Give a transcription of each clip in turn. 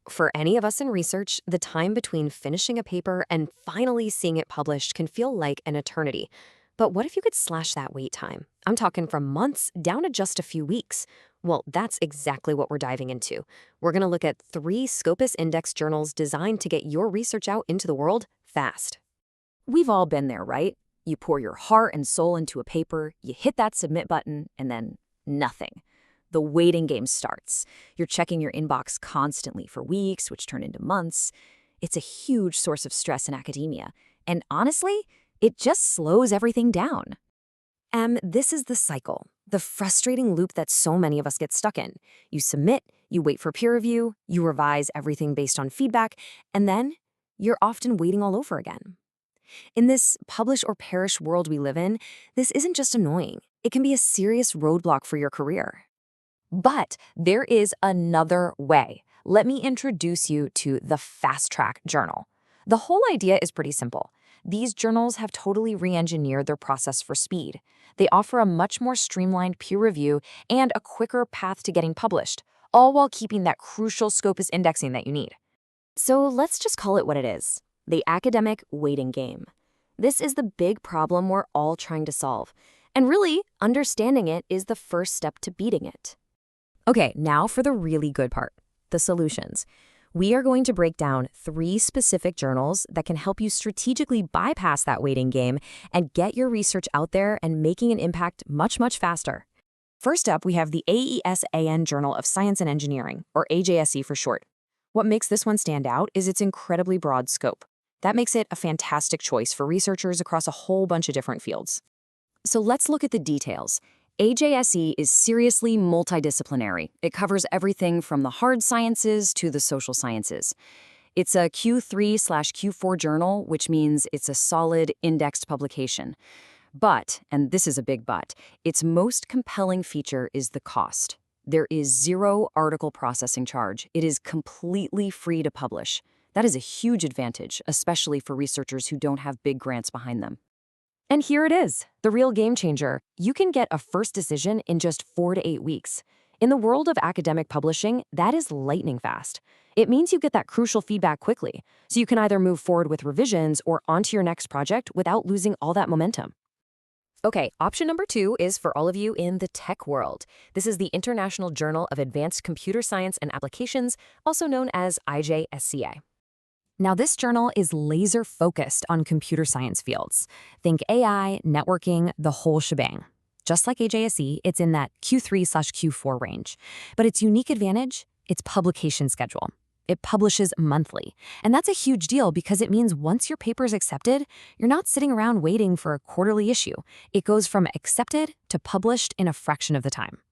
For any of us in research, the time between finishing a paper and finally seeing it published can feel like an eternity. But what if you could slash that wait time? I'm talking from months down to just a few weeks. Well, that's exactly what we're diving into. We're going to look at 3 Scopus Index journals designed to get your research out into the world fast. We've all been there, right? You pour your heart and soul into a paper, you hit that submit button, and then nothing. The waiting game starts. You're checking your inbox constantly for weeks, which turn into months. It's a huge source of stress in academia. And honestly, it just slows everything down. This is the cycle, the frustrating loop that so many of us get stuck in. You submit, you wait for peer review, you revise everything based on feedback, and then you're often waiting all over again. In this publish or perish world we live in, this isn't just annoying. It can be a serious roadblock for your career. But there is another way. Let me introduce you to the Fast Track Journal. The whole idea is pretty simple. These journals have totally re-engineered their process for speed. They offer a much more streamlined peer review and a quicker path to getting published, all while keeping that crucial Scopus indexing that you need. So let's just call it what it is, the academic waiting game. This is the big problem we're all trying to solve. And really, understanding it is the first step to beating it. Okay, now for the really good part, the solutions. We are going to break down 3 specific journals that can help you strategically bypass that waiting game and get your research out there and making an impact much, much faster. First up, we have the AESAN Journal of Science and Engineering, or AJSE for short. What makes this one stand out is its incredibly broad scope. That makes it a fantastic choice for researchers across a whole bunch of different fields. So let's look at the details. AJSE is seriously multidisciplinary. It covers everything from the hard sciences to the social sciences. It's a Q3/Q4 journal, which means it's a solid indexed publication. But, and this is a big but, its most compelling feature is the cost. There is 0 article processing charge. It is completely free to publish. That is a huge advantage, especially for researchers who don't have big grants behind them. And here it is, the real game changer. You can get a first decision in just 4 to 8 weeks. In the world of academic publishing, that is lightning fast. It means you get that crucial feedback quickly, so you can either move forward with revisions or onto your next project without losing all that momentum. Okay, option number 2 is for all of you in the tech world. This is the International Journal of Advanced Computer Science and Applications, also known as IJSCI. Now, this journal is laser-focused on computer science fields. Think AI, networking, the whole shebang. Just like AJSE, it's in that Q3/Q4 range. But its unique advantage? Its publication schedule. It publishes monthly. And that's a huge deal because it means once your paper is accepted, you're not sitting around waiting for a quarterly issue. It goes from accepted to published in a fraction of the time.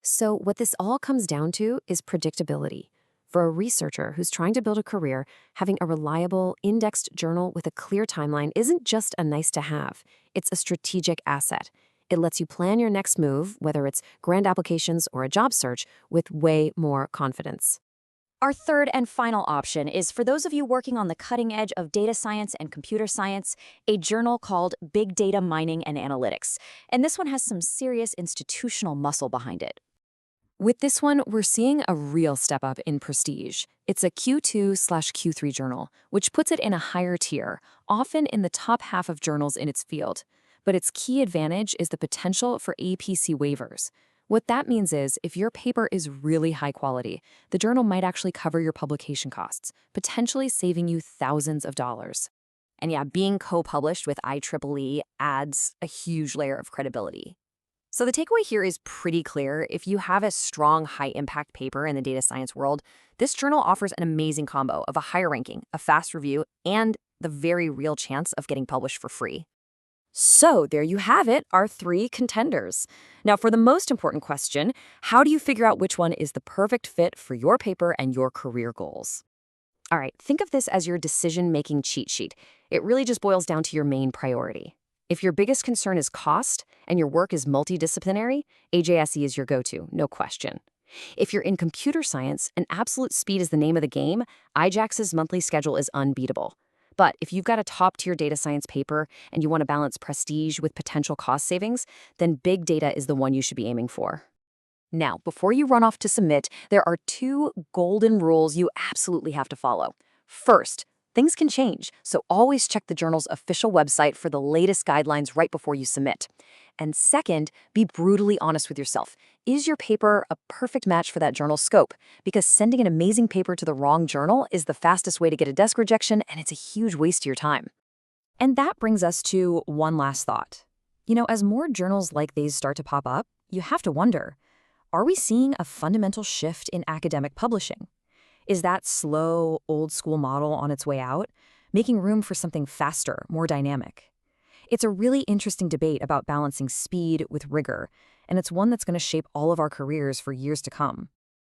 So what this all comes down to is predictability. For a researcher who's trying to build a career, having a reliable, indexed journal with a clear timeline isn't just a nice-to-have. It's a strategic asset. It lets you plan your next move, whether it's grant applications or a job search, with way more confidence. Our third and final option is for those of you working on the cutting edge of data science and computer science, a journal called Big Data Mining and Analytics. And this one has some serious institutional muscle behind it. With this one, we're seeing a real step up in prestige. It's a Q2/Q3 journal, which puts it in a higher tier, often in the top half of journals in its field. But its key advantage is the potential for APC waivers. What that means is, if your paper is really high quality, the journal might actually cover your publication costs, potentially saving you thousands of dollars. And yeah, being co-published with IEEE adds a huge layer of credibility. So the takeaway here is pretty clear. If you have a strong, high-impact paper in the data science world, this journal offers an amazing combo of a higher ranking, a fast review, and the very real chance of getting published for free. So there you have it, our 3 contenders. Now for the most important question, how do you figure out which one is the perfect fit for your paper and your career goals? All right, think of this as your decision-making cheat sheet. It really just boils down to your main priority. If your biggest concern is cost and your work is multidisciplinary, AJSE is your go-to, no question. If you're in computer science and absolute speed is the name of the game, IJAX's monthly schedule is unbeatable. But if you've got a top-tier data science paper and you want to balance prestige with potential cost savings, then big data is the one you should be aiming for. Now, before you run off to submit, there are two golden rules you absolutely have to follow. First, things can change, so always check the journal's official website for the latest guidelines right before you submit. And second, be brutally honest with yourself. Is your paper a perfect match for that journal's scope? Because sending an amazing paper to the wrong journal is the fastest way to get a desk rejection, and it's a huge waste of your time. And that brings us to one last thought. As more journals like these start to pop up, you have to wonder, are we seeing a fundamental shift in academic publishing? Is that slow, old-school model on its way out, making room for something faster, more dynamic? It's a really interesting debate about balancing speed with rigor, and it's one that's going to shape all of our careers for years to come.